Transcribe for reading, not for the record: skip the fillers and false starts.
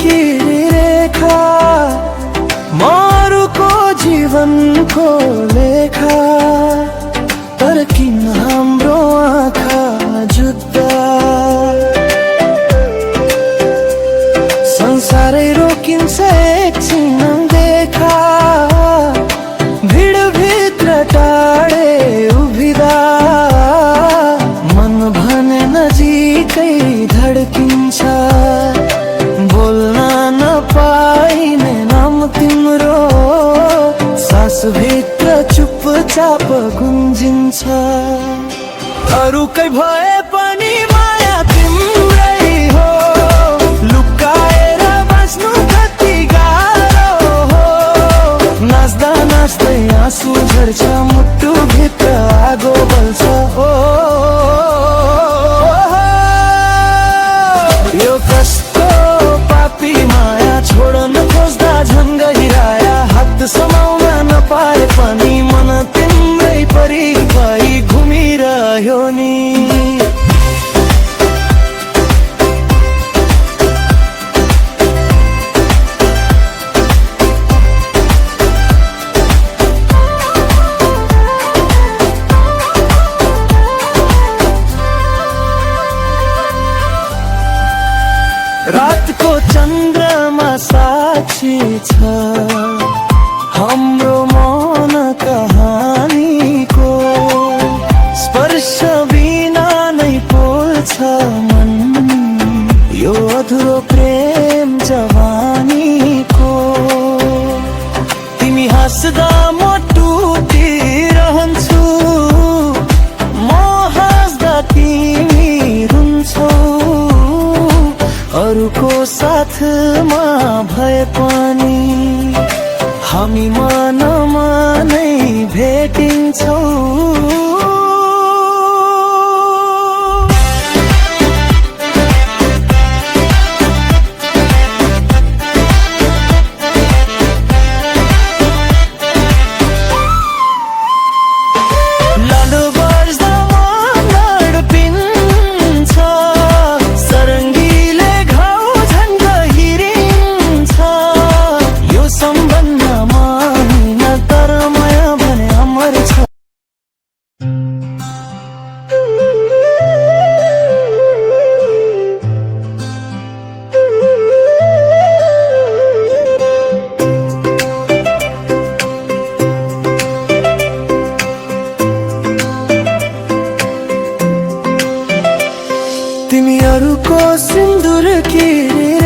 किरी रेखा म अरूको जीवनको लेखा, तर किन हाम्रो आँखा जुत्दा? संसारै रोकिन्छ एकछिन देखा, भिडभित्र टाढे उभिदा मन भने नजिकै धड्किन्छ। बोल्न नपाइने नाम तिम्रो सासभित्र चुपचाप गुन्जिन्छ। अरूकै भए पनि माया तिम्रै हो, लुकाएर बाँच्नु कति गाह्रो हो। नाच्दा नाच्दै आँसु झर्छ, मुटुभित्र आगो बल्छ। ओ यो कस्तो पापी माया, छोड्न खोज्दा झन् गहिराया। हात समाउन नपाए पनि मन तिम्रै परि भई घुमिरह्यो नि। रातको चन्द्रमा साक्षी छ हाम्रो मन कहानीको। स्पर्श बिना नै पोल्छ मन, यो अधुरो प्रेम जवानीको। तिमी हाँस्दा म टुटिरहन्छु, म हाँस्दा तिमी रुन्छौ। अरूको साथमा भए पनि हामी मनमा नै भेटिन्छौँ। तिमी अरूको सिन्दुर किरी